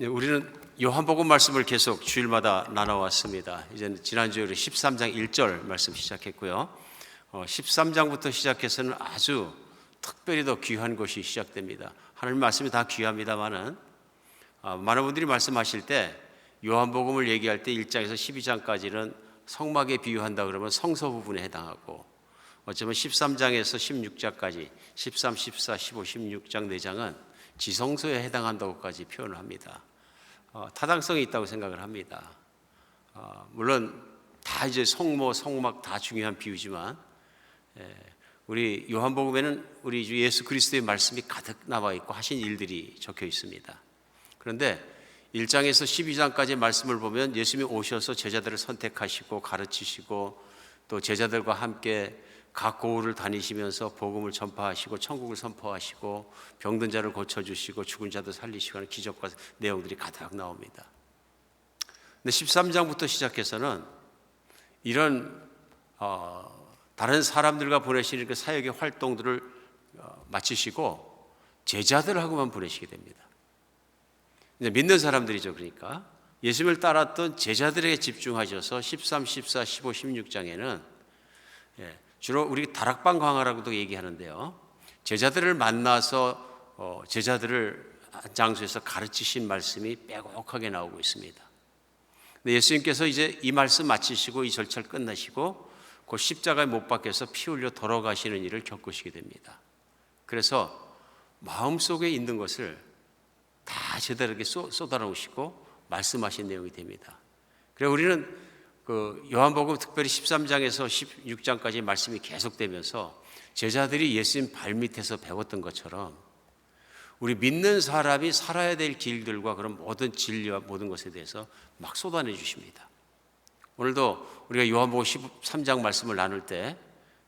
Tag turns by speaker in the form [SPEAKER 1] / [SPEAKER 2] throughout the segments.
[SPEAKER 1] 우리는 요한복음 말씀을 계속 주일마다 나눠왔습니다. 이제는 지난주에 13장 1절 말씀 시작했고요. 13장부터 시작해서는 아주 특별히 더 귀한 것이 시작됩니다. 하나님 말씀이 다 귀합니다만은 많은 분들이 말씀하실 때 요한복음을 얘기할 때 1장에서 12장까지는 성막에 비유한다 그러면 성서 부분에 해당하고, 어쩌면 13장에서 16장까지 13, 14, 15, 16장 4장은 지성소에 해당한다고까지 표현을 합니다. 타당성이 있다고 생각을 합니다. 물론 다 이제 성모, 성막 다 중요한 비유지만 우리 요한복음에는 우리 주 예수 그리스도의 말씀이 가득 나와 있고 하신 일들이 적혀 있습니다. 그런데 1장에서 12장까지 말씀을 보면 예수님이 오셔서 제자들을 선택하시고 가르치시고 또 제자들과 함께 각 고을을 다니시면서 복음을 전파하시고 천국을 선포하시고 병든 자를 고쳐주시고 죽은 자도 살리시고 하는 기적과 내용들이 가득 나옵니다. 근데 13장부터 시작해서는 이런 다른 사람들과 보내시는 그 사역의 활동들을 마치시고 제자들하고만 보내시게 됩니다. 이제 믿는 사람들이죠. 그러니까 예수님을 따랐던 제자들에게 집중하셔서 13, 14, 15, 16장에는 주로 우리 다락방 강화라고도 얘기하는데요, 제자들을 만나서 제자들을 한 장소에서 가르치신 말씀이 빼곡하게 나오고 있습니다. 근데 예수님께서 이제 이 말씀 마치시고 이 절차를 끝내시고 그 십자가에 못 박혀서 피 흘려 돌아가시는 일을 겪으시게 됩니다. 그래서 마음속에 있는 것을 다 제자들에게 쏟아놓으시고 말씀하신 내용이 됩니다. 그래서 우리는 그 요한복음 특별히 13장에서 16장까지 말씀이 계속되면서 제자들이 예수님 발밑에서 배웠던 것처럼 우리 믿는 사람이 살아야 될 길들과 그런 모든 진리와 모든 것에 대해서 막 쏟아내 주십니다. 오늘도 우리가 요한복음 13장 말씀을 나눌 때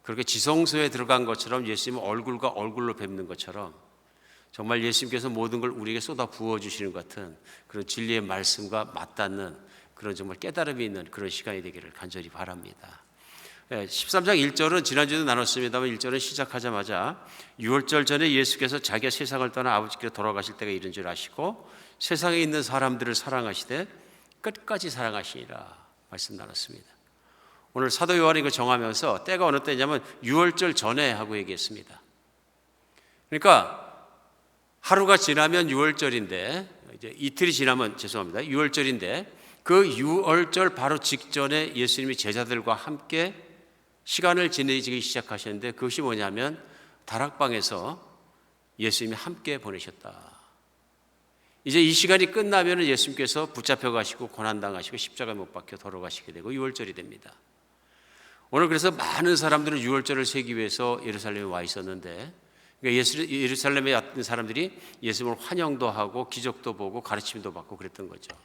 [SPEAKER 1] 그렇게 지성소에 들어간 것처럼 예수님 얼굴과 얼굴로 뵙는 것처럼 정말 예수님께서 모든 걸 우리에게 쏟아 부어주시는 것 같은 그런 진리의 말씀과 맞닿는 그런 정말 깨달음이 있는 그런 시간이 되기를 간절히 바랍니다. 13장 1절은 지난주에도 나눴습니다만 1절은 시작하자마자 6월절 전에 예수께서 자기가 세상을 떠나 아버지께로 돌아가실 때가 이른 줄 아시고 세상에 있는 사람들을 사랑하시되 끝까지 사랑하시니라 말씀 나눴습니다. 오늘 사도 요한이 이거 정하면서 때가 어느 때냐면 6월절 전에 하고 얘기했습니다. 그러니까 하루가 지나면 6월절인데 이제 이틀이 지나면 6월절인데 그 6월절 바로 직전에 예수님이 제자들과 함께 시간을 지내기 시작하셨는데 그것이 뭐냐면 다락방에서 예수님이 함께 보내셨다. 이제 이 시간이 끝나면 예수님께서 붙잡혀 가시고 고난당하시고 십자가에 못 박혀 돌아가시게 되고 6월절이 됩니다. 오늘 그래서 많은 사람들은 6월절을 세기 위해서 예루살렘에 와 있었는데 그러니까 예루살렘에 왔던 사람들이 예수님을 환영도 하고 기적도 보고 가르침도 받고 그랬던 거죠.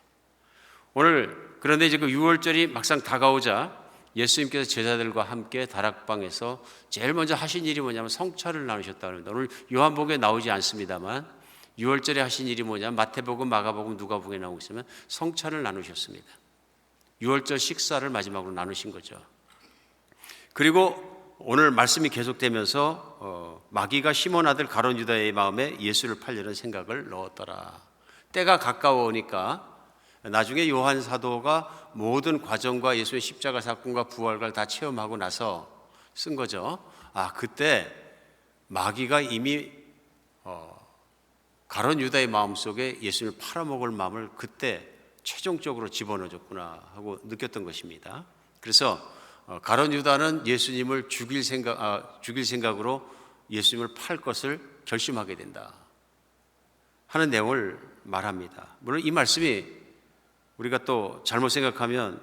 [SPEAKER 1] 오늘 그런데 이제 그 6월절이 막상 다가오자 예수님께서 제자들과 함께 다락방에서 제일 먼저 하신 일이 뭐냐면 성찬을 나누셨다고 합니다. 오늘 요한복음에 나오지 않습니다만 6월절에 하신 일이 뭐냐면 마태복음, 마가복음, 누가복음에 나오고 있으면 성찬을 나누셨습니다. 6월절 식사를 마지막으로 나누신 거죠. 그리고 오늘 말씀이 계속되면서 마귀가 시몬 아들 가룟 유다의 마음에 예수를 팔려는 생각을 넣었더라. 때가 가까워오니까 나중에 요한 사도가 모든 과정과 예수의 십자가 사건과 부활을 다 체험하고 나서 쓴 거죠. 그때 마귀가 이미 가룟 유다의 마음속에 예수를 팔아먹을 마음을 그때 최종적으로 집어넣어줬구나 하고 느꼈던 것입니다. 그래서 가룟 유다는 예수님을 죽일 생각으로 예수님을 팔 것을 결심하게 된다 하는 내용을 말합니다. 물론 이 말씀이 우리가 또 잘못 생각하면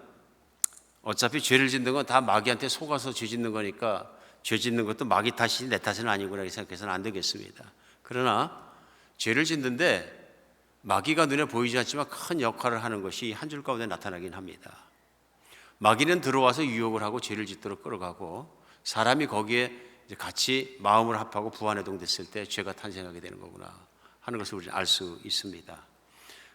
[SPEAKER 1] 어차피 죄를 짓는 건 다 마귀한테 속아서 죄 짓는 거니까 죄 짓는 것도 마귀 탓이지 내 탓은 아니구나 이렇게 생각해서는 안 되겠습니다. 그러나 죄를 짓는데 마귀가 눈에 보이지 않지만 큰 역할을 하는 것이 한 줄 가운데 나타나긴 합니다. 마귀는 들어와서 유혹을 하고 죄를 짓도록 끌어가고 사람이 거기에 같이 마음을 합하고 부안해동됐을 때 죄가 탄생하게 되는 거구나 하는 것을 우리는 알 수 있습니다.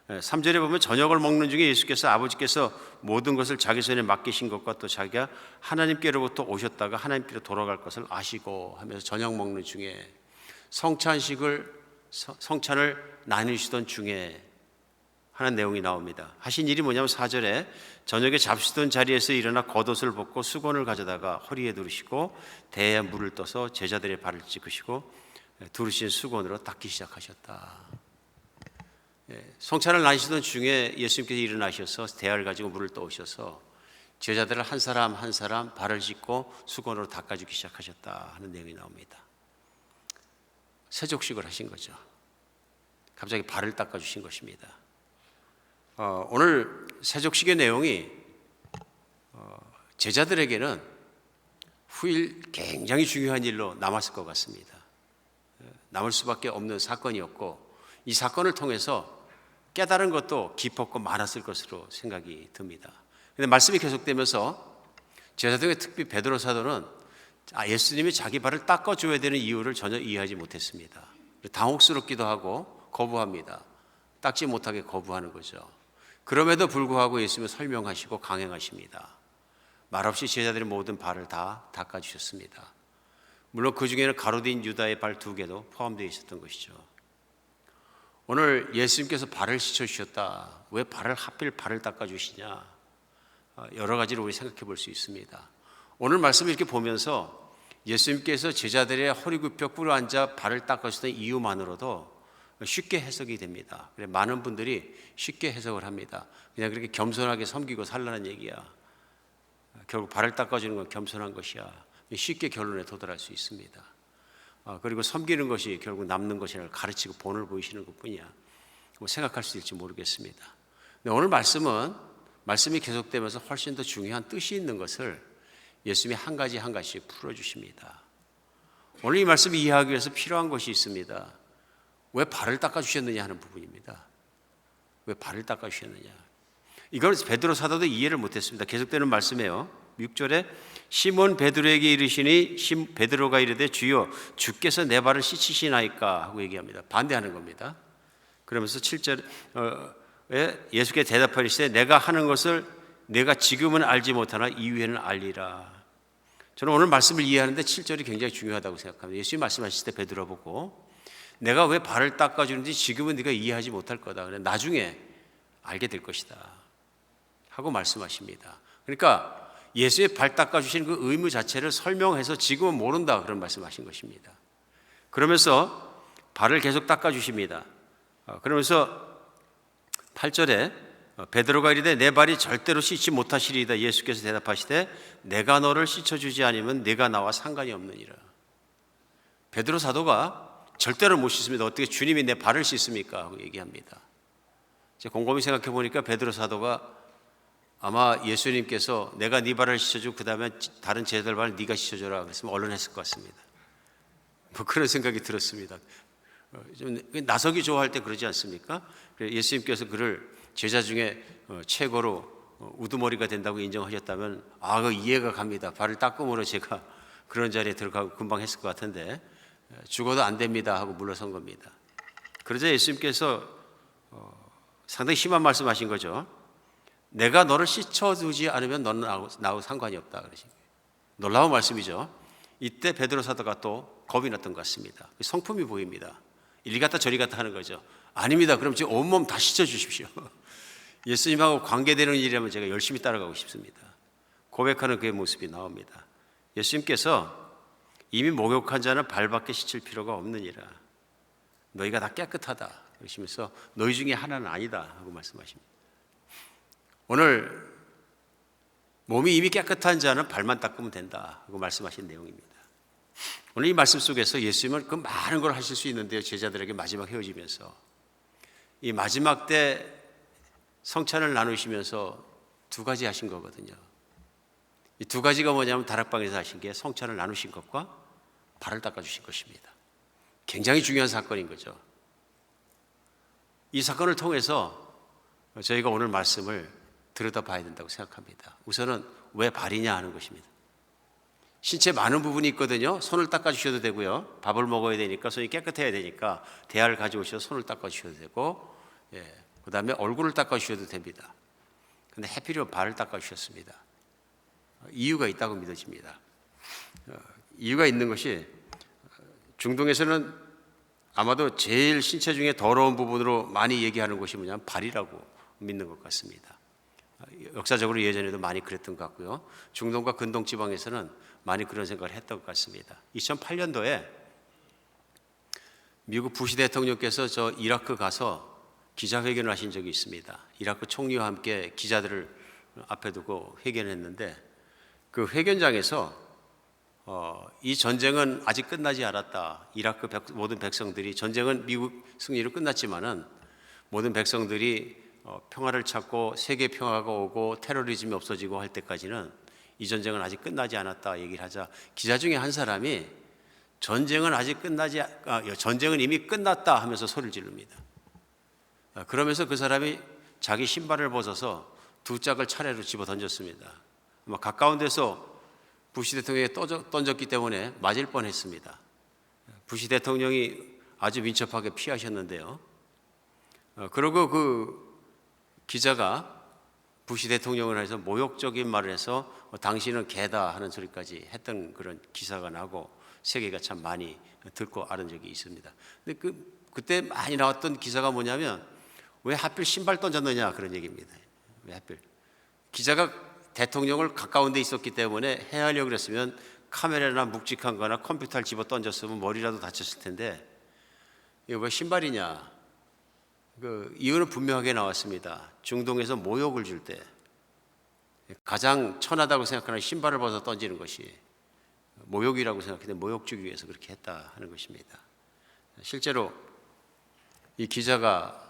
[SPEAKER 1] 3절에 보면 저녁을 먹는 중에 예수께서 아버지께서 모든 것을 자기 손에 맡기신 것과 또 자기가 하나님께로부터 오셨다가 하나님께로 돌아갈 것을 아시고 하면서 저녁 먹는 중에 성찬을 나누시던 중에 하는 내용이 나옵니다. 하신 일이 뭐냐면 4절에 저녁에 잡수던 자리에서 일어나 겉옷을 벗고 수건을 가져다가 허리에 두르시고 대에 물을 떠서 제자들의 발을 씻으시고 두르신 수건으로 닦기 시작하셨다. 성찬을 나누시던 중에 예수님께서 일어나셔서 대야를 가지고 물을 떠오셔서 제자들을 한 사람 한 사람 발을 씻고 수건으로 닦아주기 시작하셨다 하는 내용이 나옵니다. 세족식을 하신 거죠. 갑자기 발을 닦아주신 것입니다. 오늘 세족식의 내용이 제자들에게는 후일 굉장히 중요한 일로 남았을 것 같습니다. 남을 수밖에 없는 사건이었고 이 사건을 통해서 깨달은 것도 깊었고 많았을 것으로 생각이 듭니다. 그런데 말씀이 계속되면서 제자들 중에 특히 베드로 사도는 예수님이 자기 발을 닦아줘야 되는 이유를 전혀 이해하지 못했습니다. 당혹스럽기도 하고 거부합니다. 닦지 못하게 거부하는 거죠. 그럼에도 불구하고 예수님은 설명하시고 강행하십니다. 말없이 제자들의 모든 발을 다 닦아주셨습니다. 물론 그 중에는 가로딘 유다의 발 2개도 포함되어 있었던 것이죠. 오늘 예수님께서 발을 씻어주셨다. 왜 하필 발을 닦아주시냐? 여러 가지로 우리 생각해 볼 수 있습니다. 오늘 말씀을 이렇게 보면서 예수님께서 제자들의 허리 굽혀 꿇어 앉아 발을 닦아주셨던 이유만으로도 쉽게 해석이 됩니다. 많은 분들이 쉽게 해석을 합니다. 그냥 그렇게 겸손하게 섬기고 살라는 얘기야. 결국 발을 닦아주는 건 겸손한 것이야. 쉽게 결론에 도달할 수 있습니다. 그리고 섬기는 것이 결국 남는 것이라 가르치고 본을 보이시는 것뿐이야. 생각할 수 있을지 모르겠습니다. 오늘 말씀이 계속되면서 훨씬 더 중요한 뜻이 있는 것을 예수님이 한 가지 한 가지씩 풀어주십니다. 오늘 이 말씀을 이해하기 위해서 필요한 것이 있습니다. 왜 발을 닦아주셨느냐 하는 부분입니다. 왜 발을 닦아주셨느냐. 이걸 베드로 사도도 이해를 못했습니다. 계속되는 말씀이에요. 6절에 시몬 베드로에게 이르시니 베드로가 이르되 주여 주께서 내 발을 씻으시나이까 하고 얘기합니다. 반대하는 겁니다. 그러면서 7절에 예수께 대답하시되 내가 하는 것을 내가 지금은 알지 못하나 이후에는 알리라. 저는 오늘 말씀을 이해하는데 7절이 굉장히 중요하다고 생각합니다. 예수님 말씀하실 때 베드로 보고 내가 왜 발을 닦아주는지 지금은 네가 이해하지 못할 거다. 나중에 알게 될 것이다 하고 말씀하십니다. 그러니까 예수의 발 닦아주시는 그 의무 자체를 설명해서 지금은 모른다 그런 말씀하신 것입니다. 그러면서 발을 계속 닦아주십니다. 그러면서 8절에 베드로가 이르되 내 발이 절대로 씻지 못하시리이다. 예수께서 대답하시되 내가 너를 씻어주지 않으면 네가 나와 상관이 없느니라. 베드로 사도가 절대로 못 씻습니다. 어떻게 주님이 내 발을 씻습니까? 하고 얘기합니다. 제가 곰곰이 생각해 보니까 베드로 사도가 아마 예수님께서 내가 네 발을 씻어주고 그 다음에 다른 제자들 발을 네가 씻어줘라 그랬으면 얼른 했을 것 같습니다. 그런 생각이 들었습니다. 좀 나서기 좋아할 때 그러지 않습니까? 예수님께서 그를 제자 중에 최고로 우두머리가 된다고 인정하셨다면 그 이해가 갑니다. 발을 닦음으로 제가 그런 자리에 들어가고 금방 했을 것 같은데 죽어도 안 됩니다 하고 물러선 겁니다. 그러자 예수님께서 상당히 심한 말씀하신 거죠. 내가 너를 씻어주지 않으면 너는 나하고 상관이 없다 그러신 거예요. 놀라운 말씀이죠. 이때 베드로 사도가 또 겁이 났던 것 같습니다. 성품이 보입니다. 이리 갔다 저리 갔다 하는 거죠. 아닙니다. 그럼 지금 온몸 다 씻어주십시오. 예수님하고 관계되는 일이라면 제가 열심히 따라가고 싶습니다. 고백하는 그의 모습이 나옵니다. 예수님께서 이미 목욕한 자는 발밖에 씻을 필요가 없느니라. 너희가 다 깨끗하다 그러시면서 너희 중에 하나는 아니다 하고 말씀하십니다. 오늘 몸이 이미 깨끗한 자는 발만 닦으면 된다 하고 말씀하신 내용입니다. 오늘 이 말씀 속에서 예수님은 그 많은 걸 하실 수 있는데요. 제자들에게 마지막 헤어지면서 이 마지막 때 성찬을 나누시면서 2가지 하신 거거든요. 이 2가지가 뭐냐면 다락방에서 하신 게 성찬을 나누신 것과 발을 닦아주신 것입니다. 굉장히 중요한 사건인 거죠. 이 사건을 통해서 저희가 오늘 말씀을 들여다봐야 된다고 생각합니다. 우선은 왜 발이냐 하는 것입니다. 신체 많은 부분이 있거든요. 손을 닦아주셔도 되고요. 밥을 먹어야 되니까 손이 깨끗해야 되니까 대야를 가져오셔서 손을 닦아주셔도 되고 그 다음에 얼굴을 닦아주셔도 됩니다. 그런데 해필이면 발을 닦아주셨습니다. 이유가 있다고 믿어집니다. 이유가 있는 것이 중동에서는 아마도 제일 신체 중에 더러운 부분으로 많이 얘기하는 것이 뭐냐면 발이라고 믿는 것 같습니다. 역사적으로 예전에도 많이 그랬던 것 같고요. 중동과 근동 지방에서는 많이 그런 생각을 했던 것 같습니다. 2008년도에 미국 부시 대통령께서 저 이라크 가서 기자회견을 하신 적이 있습니다. 이라크 총리와 함께 기자들을 앞에 두고 회견했는데 그 회견장에서 이 전쟁은 아직 끝나지 않았다. 이라크 모든 백성들이, 전쟁은 미국 승리로 끝났지만은 모든 백성들이 평화를 찾고 세계 평화가 오고 테러리즘이 없어지고 할 때까지는 이 전쟁은 아직 끝나지 않았다 얘기를 하자, 기자 중에 한 사람이 전쟁은 이미 끝났다 하면서 소리를 지릅니다. 그러면서 그 사람이 자기 신발을 벗어서 두 짝을 차례로 집어 던졌습니다. 가까운 데서 부시 대통령이 던졌기 때문에 맞을 뻔했습니다. 부시 대통령이 아주 민첩하게 피하셨는데요. 그리고 그 기자가 부시 대통령을 해서 모욕적인 말을 해서 당신은 개다 하는 소리까지 했던 그런 기사가 나고 세계가 참 많이 듣고 아는 적이 있습니다. 근데 그때 많이 나왔던 기사가 뭐냐면 왜 하필 신발 던졌느냐 그런 얘기입니다. 왜 하필 기자가 대통령을 가까운 데 있었기 때문에 헤아려고 그랬으면 카메라나 묵직한 거나 컴퓨터를 집어 던졌으면 머리라도 다쳤을 텐데 이거 왜 신발이냐. 그 이유는 분명하게 나왔습니다. 중동에서 모욕을 줄 때 가장 천하다고 생각하는 신발을 벗어 던지는 것이 모욕이라고 생각했는데 모욕 주기 위해서 그렇게 했다 하는 것입니다. 실제로 이 기자가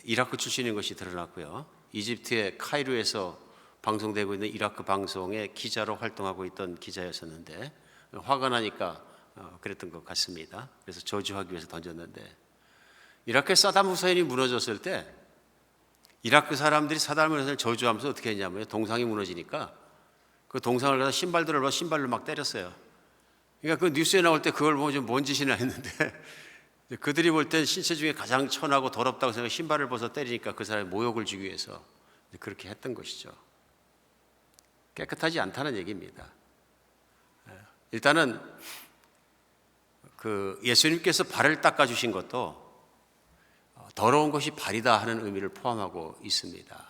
[SPEAKER 1] 이라크 출신인 것이 드러났고요. 이집트의 카이로에서 방송되고 있는 이라크 방송의 기자로 활동하고 있던 기자였었는데 화가 나니까 그랬던 것 같습니다. 그래서 저주하기 위해서 던졌는데 이라크의 사담 후세인이 무너졌을 때 이라크 사람들이 사담 후세인을 저주하면서 어떻게 했냐면 동상이 무너지니까 그 동상을 가서 신발로 막 때렸어요. 그러니까 그 뉴스에 나올 때 그걸 보고 좀 뭔 짓이나 했는데 그들이 볼 땐 신체 중에 가장 천하고 더럽다고 생각해 신발을 벗어 때리니까 그 사람이 모욕을 주기 위해서 그렇게 했던 것이죠. 깨끗하지 않다는 얘기입니다. 일단은 그 예수님께서 발을 닦아주신 것도 더러운 것이 발이다 하는 의미를 포함하고 있습니다.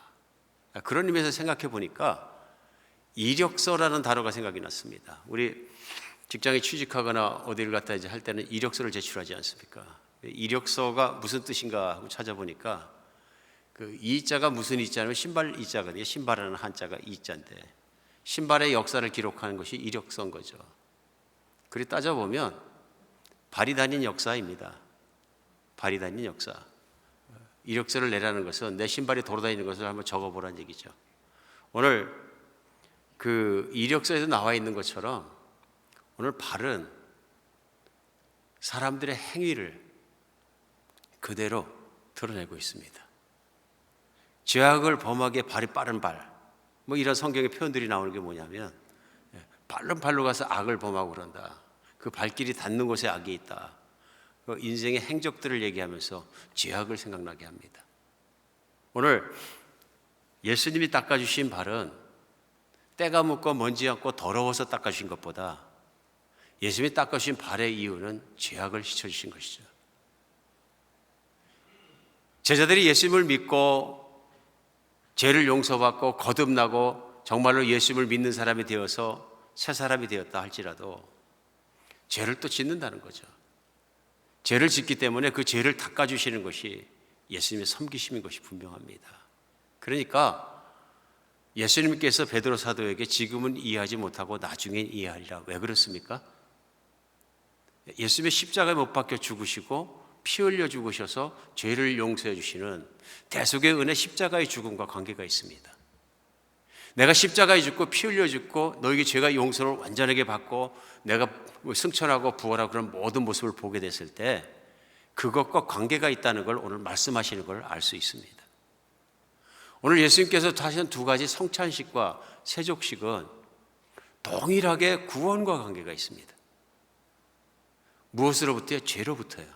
[SPEAKER 1] 그런 의미에서 생각해 보니까 이력서라는 단어가 생각이 났습니다. 우리 직장에 취직하거나 어디를 갔다 이제 할 때는 이력서를 제출하지 않습니까? 이력서가 무슨 뜻인가 하고 찾아보니까 그 이자가 무슨 이자냐면 신발 이자거든요. 신발이라는 한자가 이자인데 신발의 역사를 기록하는 것이 이력서인 거죠. 그리 따져보면 발이 다닌 역사입니다. 발이 다닌 역사. 이력서를 내라는 것은 내 신발이 돌아다니는 것을 한번 적어보라는 얘기죠. 오늘 그 이력서에도 나와 있는 것처럼 오늘 발은 사람들의 행위를 그대로 드러내고 있습니다. 죄악을 범하기에 발이 빠른 발, 뭐 이런 성경의 표현들이 나오는 게 뭐냐면 빠른 발로 가서 악을 범하고 그런다. 그 발길이 닿는 곳에 악이 있다. 그 인생의 행적들을 얘기하면서 죄악을 생각나게 합니다. 오늘 예수님이 닦아주신 발은 때가 묻고 먼지 않고 더러워서 닦아주신 것보다 예수님이 닦아주신 발의 이유는 죄악을 씻어주신 것이죠. 제자들이 예수님을 믿고 죄를 용서받고 거듭나고 정말로 예수님을 믿는 사람이 되어서 새 사람이 되었다 할지라도 죄를 또 짓는다는 거죠. 죄를 짓기 때문에 그 죄를 닦아주시는 것이 예수님의 섬기심인 것이 분명합니다. 그러니까 예수님께서 베드로 사도에게 지금은 이해하지 못하고 나중엔 이해하리라. 왜 그렇습니까? 예수님의 십자가에 못 박혀 죽으시고 피 흘려 죽으셔서 죄를 용서해 주시는 대속의 은혜 십자가의 죽음과 관계가 있습니다. 내가 십자가에 죽고 피 흘려 죽고 너에게 죄가 용서를 완전하게 받고 내가 승천하고 부활하고 그런 모든 모습을 보게 됐을 때 그것과 관계가 있다는 걸 오늘 말씀하시는 걸 알 수 있습니다. 오늘 예수님께서 하시는 두 가지 성찬식과 세족식은 동일하게 구원과 관계가 있습니다. 무엇으로부터요? 죄로부터요.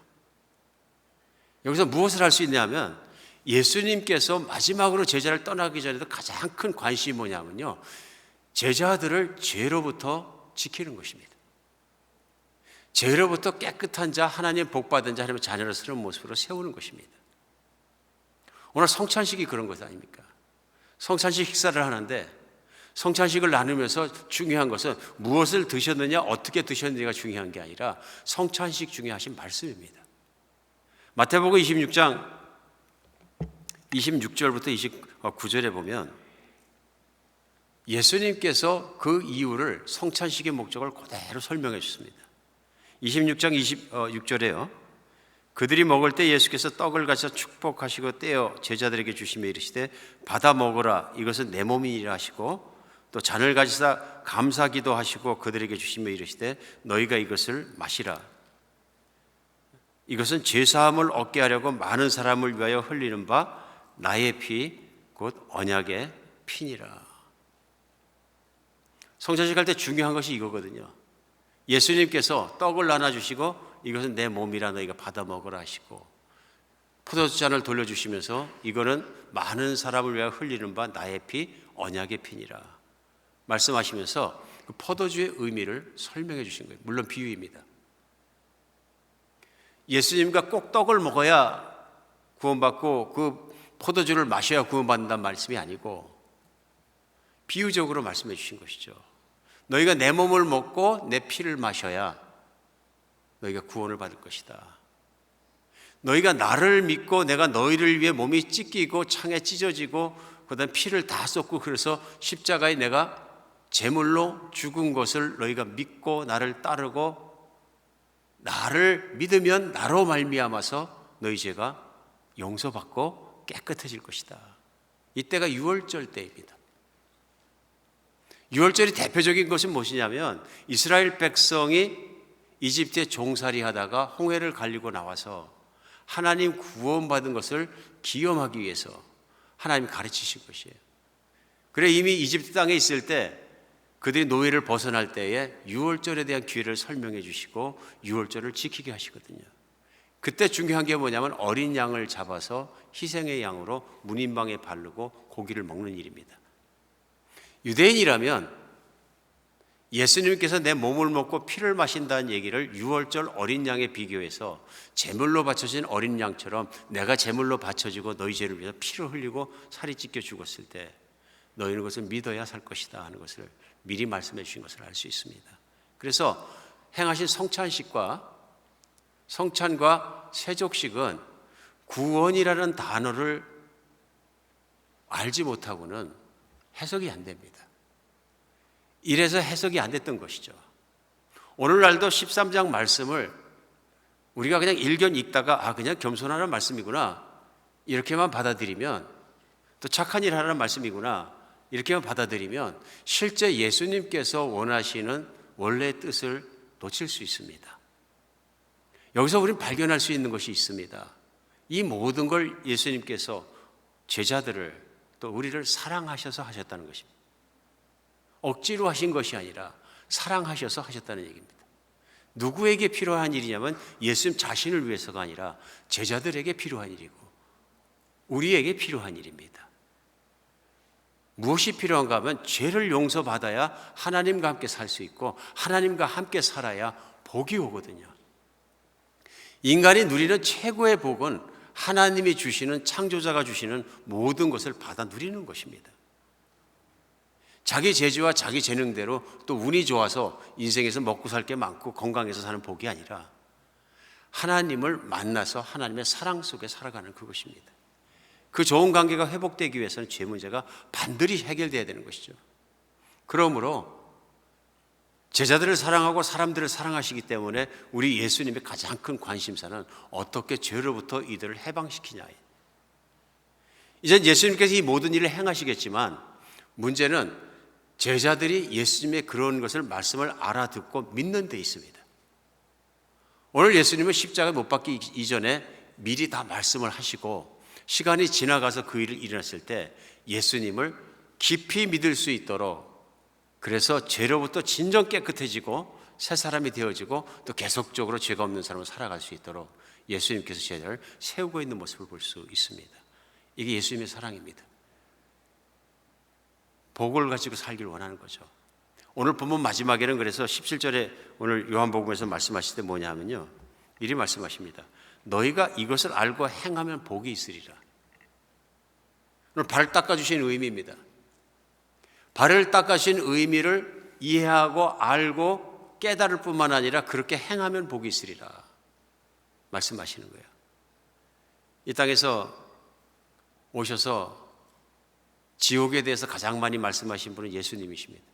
[SPEAKER 1] 여기서 무엇을 할 수 있냐면 예수님께서 마지막으로 제자를 떠나기 전에도 가장 큰 관심이 뭐냐면요, 제자들을 죄로부터 지키는 것입니다. 죄로부터 깨끗한 자, 하나님 복받은 자, 하나님의 자녀로서는 모습으로 세우는 것입니다. 오늘 성찬식이 그런 것 아닙니까? 성찬식 식사를 하는데 성찬식을 나누면서 중요한 것은 무엇을 드셨느냐, 어떻게 드셨느냐가 중요한 게 아니라 성찬식 중에 하신 말씀입니다. 마태복음 26장 26절부터 29절에 보면 예수님께서 그 이유를, 성찬식의 목적을 그대로 설명해 주십니다. 26장 26절에요. 그들이 먹을 때 예수께서 떡을 가져 축복하시고 떼어 제자들에게 주시며 이르시되 받아 먹으라, 이것은 내 몸이니라 하시고, 또 잔을 가지사 감사기도 하시고 그들에게 주시며 이르시되 너희가 이것을 마시라, 이것은 죄사함을 얻게 하려고 많은 사람을 위하여 흘리는 바 나의 피 곧 언약의 피니라. 성찬식 할 때 중요한 것이 이거거든요. 예수님께서 떡을 나눠주시고 이것은 내 몸이라 너희가 받아 먹으라 하시고, 포도주잔을 돌려주시면서 이거는 많은 사람을 위하여 흘리는 바 나의 피 언약의 피니라 말씀하시면서 그 포도주의 의미를 설명해 주신 거예요. 물론 비유입니다. 예수님과 꼭 떡을 먹어야 구원받고 그 포도주를 마셔야 구원받는다는 말씀이 아니고 비유적으로 말씀해 주신 것이죠. 너희가 내 몸을 먹고 내 피를 마셔야 너희가 구원을 받을 것이다. 너희가 나를 믿고 내가 너희를 위해 몸이 찢기고 창에 찢어지고 그다음 피를 다 쏟고 그래서 십자가에 내가 제물로 죽은 것을 너희가 믿고 나를 따르고 나를 믿으면 나로 말미암아서 너희 죄가 용서받고 깨끗해질 것이다. 이때가 유월절 때입니다. 유월절이 대표적인 것은 무엇이냐면 이스라엘 백성이 이집트에 종살이 하다가 홍해를 갈리고 나와서 하나님 구원받은 것을 기념하기 위해서 하나님이 가르치신 것이에요. 그래 이미 이집트 땅에 있을 때 그들이 노예를 벗어날 때에 유월절에 대한 기회를 설명해 주시고 유월절을 지키게 하시거든요. 그때 중요한 게 뭐냐면 어린 양을 잡아서 희생의 양으로 문인방에 바르고 고기를 먹는 일입니다. 유대인이라면 예수님께서 내 몸을 먹고 피를 마신다는 얘기를 유월절 어린 양에 비교해서 제물로 바쳐진 어린 양처럼 내가 제물로 바쳐지고 너희 죄를 위해서 피를 흘리고 살이 찢겨 죽었을 때 너희는 그것을 믿어야 살 것이다 하는 것을 미리 말씀해 주신 것을 알 수 있습니다. 그래서 행하신 성찬과 세족식은 구원이라는 단어를 알지 못하고는 해석이 안 됩니다. 이래서 해석이 안 됐던 것이죠. 오늘날도 13장 말씀을 우리가 그냥 일견 읽다가 그냥 겸손하는 말씀이구나 이렇게만 받아들이면, 또 착한 일 하라는 말씀이구나 이렇게만 받아들이면 실제 예수님께서 원하시는 원래의 뜻을 놓칠 수 있습니다. 여기서 우리는 발견할 수 있는 것이 있습니다. 이 모든 걸 예수님께서 제자들을 또 우리를 사랑하셔서 하셨다는 것입니다. 억지로 하신 것이 아니라 사랑하셔서 하셨다는 얘기입니다. 누구에게 필요한 일이냐면 예수님 자신을 위해서가 아니라 제자들에게 필요한 일이고 우리에게 필요한 일입니다. 무엇이 필요한가 하면 죄를 용서받아야 하나님과 함께 살 수 있고 하나님과 함께 살아야 복이 오거든요. 인간이 누리는 최고의 복은 하나님이 주시는, 창조자가 주시는 모든 것을 받아 누리는 것입니다. 자기 재주와 자기 재능대로 또 운이 좋아서 인생에서 먹고 살 게 많고 건강해서 사는 복이 아니라 하나님을 만나서 하나님의 사랑 속에 살아가는 그것입니다. 그 좋은 관계가 회복되기 위해서는 죄 문제가 반드시 해결돼야 되는 것이죠. 그러므로 제자들을 사랑하고 사람들을 사랑하시기 때문에 우리 예수님의 가장 큰 관심사는 어떻게 죄로부터 이들을 해방시키냐예요. 이제 예수님께서 이 모든 일을 행하시겠지만 문제는 제자들이 예수님의 그런 것을 말씀을 알아듣고 믿는 데 있습니다. 오늘 예수님은 십자가에 못 박기 이전에 미리 다 말씀을 하시고 시간이 지나가서 그 일을 일어났을 때 예수님을 깊이 믿을 수 있도록, 그래서 죄로부터 진정 깨끗해지고 새 사람이 되어지고 또 계속적으로 죄가 없는 사람으로 살아갈 수 있도록 예수님께서 제자를 세우고 있는 모습을 볼 수 있습니다. 이게 예수님의 사랑입니다. 복을 가지고 살기를 원하는 거죠. 오늘 본문 마지막에는 그래서 17절에 오늘 요한복음에서 말씀하실 때 뭐냐면요, 이리 말씀하십니다. 너희가 이것을 알고 행하면 복이 있으리라. 오늘 발을 닦아주신 의미입니다. 발을 닦아주신 의미를 이해하고 알고 깨달을 뿐만 아니라 그렇게 행하면 복이 있으리라 말씀하시는 거예요. 이 땅에서 오셔서 지옥에 대해서 가장 많이 말씀하신 분은 예수님이십니다.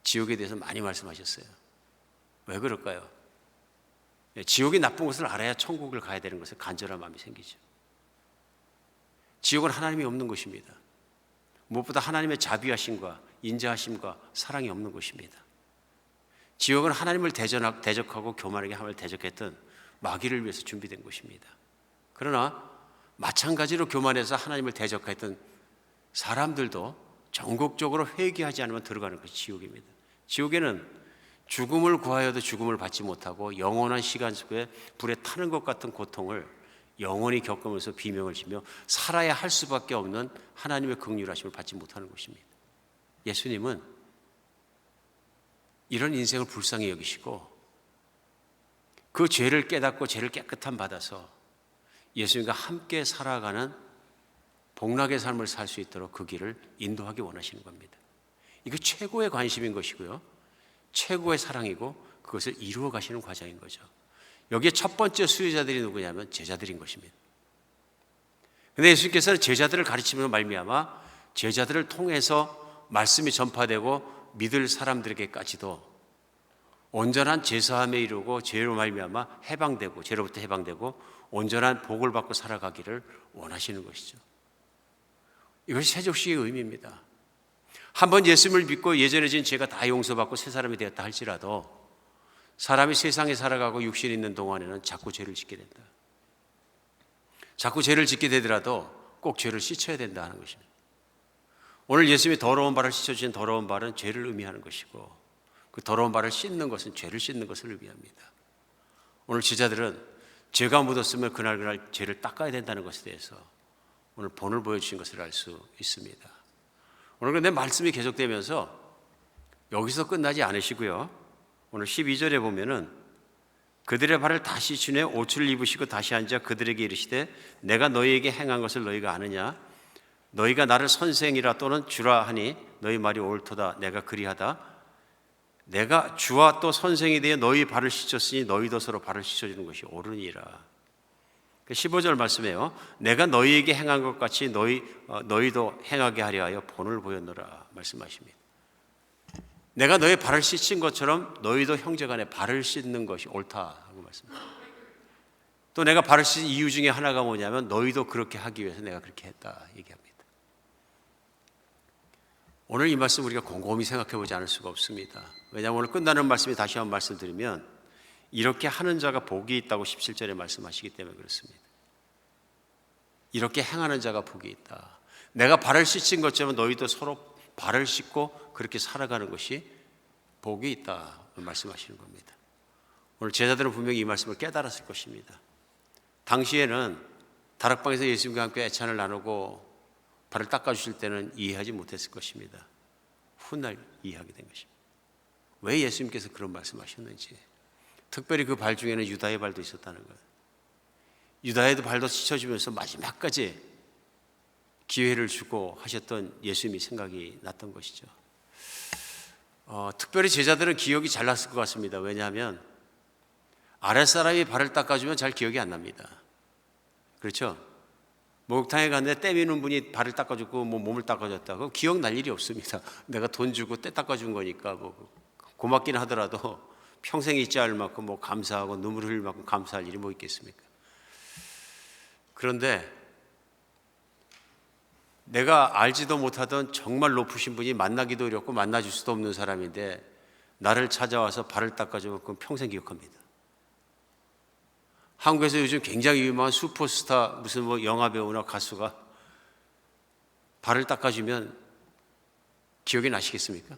[SPEAKER 1] 지옥에 대해서 많이 말씀하셨어요. 왜 그럴까요? 지옥이 나쁜 것을 알아야 천국을 가야 되는 것에 간절한 마음이 생기죠. 지옥은 하나님이 없는 것입니다. 무엇보다 하나님의 자비하심과 인자하심과 사랑이 없는 것입니다. 지옥은 하나님을 대적하고 교만하게 함을 대적했던 마귀를 위해서 준비된 것입니다. 그러나 마찬가지로 교만해서 하나님을 대적했던 사람들도 전국적으로 회개하지 않으면 들어가는 것이 지옥입니다. 지옥에는 죽음을 구하여도 죽음을 받지 못하고 영원한 시간 속에 불에 타는 것 같은 고통을 영원히 겪으면서 비명을 치며 살아야 할 수밖에 없는 하나님의 긍휼하심을 받지 못하는 것입니다. 예수님은 이런 인생을 불쌍히 여기시고 그 죄를 깨닫고 죄를 깨끗함 받아서 예수님과 함께 살아가는 복락의 삶을 살 수 있도록 그 길을 인도하기 원하시는 겁니다. 이거 최고의 관심인 것이고요, 최고의 사랑이고 그것을 이루어 가시는 과정인 거죠. 여기에 첫 번째 수혜자들이 누구냐면 제자들인 것입니다. 그런데 예수님께서는 제자들을 가르치면서 말미암아 제자들을 통해서 말씀이 전파되고 믿을 사람들에게까지도 온전한 제사함에 이르고 죄로 말미암아 해방되고 죄로부터 해방되고 온전한 복을 받고 살아가기를 원하시는 것이죠. 이것이 세족식의 의미입니다. 한번 예수님을 믿고 예전에 진 죄가 다 용서받고 새 사람이 되었다 할지라도 사람이 세상에 살아가고 육신이 있는 동안에는 자꾸 죄를 짓게 된다. 자꾸 죄를 짓게 되더라도 꼭 죄를 씻어야 된다는 것입니다. 오늘 예수님이 더러운 발을 씻어주신 더러운 발은 죄를 의미하는 것이고 그 더러운 발을 씻는 것은 죄를 씻는 것을 의미합니다. 오늘 제자들은 죄가 묻었으면 그날 죄를 닦아야 된다는 것에 대해서 오늘 본을 보여주신 것을 알 수 있습니다. 오늘 그런데 말씀이 계속되면서 여기서 끝나지 않으시고요, 오늘 12절에 보면은 그들의 발을 다시 씻으며 옷을 입으시고 다시 앉아 그들에게 이르시되 내가 너희에게 행한 것을 너희가 아느냐? 너희가 나를 선생이라 또는 주라 하니 너희 말이 옳도다. 내가 그리하다. 내가 주와 또 선생이 되어 너희 발을 씻었으니 너희도 서로 발을 씻어주는 것이 옳으니라. 15절 말씀에요, 내가 너희에게 행한 것 같이 너희도 행하게 하려 하여 본을 보였노라 말씀하십니다. 내가 너희 발을 씻은 것처럼 너희도 형제간에 발을 씻는 것이 옳다고 말씀합니다. 또 내가 발을 씻은 이유 중에 하나가 뭐냐면 너희도 그렇게 하기 위해서 내가 그렇게 했다 얘기합니다. 오늘 이 말씀 우리가 곰곰이 생각해 보지 않을 수가 없습니다. 왜냐하면 오늘 끝나는 말씀이 다시 한번 말씀드리면 이렇게 하는 자가 복이 있다고 17절에 말씀하시기 때문에 그렇습니다. 이렇게 행하는 자가 복이 있다. 내가 발을 씻은 것처럼 너희도 서로 발을 씻고 그렇게 살아가는 것이 복이 있다 말씀하시는 겁니다. 오늘 제자들은 분명히 이 말씀을 깨달았을 것입니다. 당시에는 다락방에서 예수님과 함께 애찬을 나누고 발을 닦아주실 때는 이해하지 못했을 것입니다. 훗날 이해하게 된 것입니다. 왜 예수님께서 그런 말씀하셨는지, 특별히 그 발 중에는 유다의 발도 있었다는 거예요. 유다의 발도 씻어주면서 마지막까지 기회를 주고 하셨던 예수님이 생각이 났던 것이죠. 특별히 제자들은 기억이 잘 났을 것 같습니다. 왜냐하면 아랫사람이 발을 닦아주면 잘 기억이 안 납니다. 그렇죠? 목욕탕에 갔는데 때 미는 분이 발을 닦아주고 몸을 닦아줬다. 그럼 기억날 일이 없습니다. 내가 돈 주고 때 닦아준 거니까 고맙긴 하더라도 평생 잊지 않을 만큼 감사하고 눈물 흘릴 만큼 감사할 일이 뭐 있겠습니까? 그런데 내가 알지도 못하던 정말 높으신 분이 만나기도 어렵고 만나줄 수도 없는 사람인데 나를 찾아와서 발을 닦아주면 그건 평생 기억합니다. 한국에서 요즘 굉장히 유명한 슈퍼스타 무슨 영화배우나 가수가 발을 닦아주면 기억이 나시겠습니까?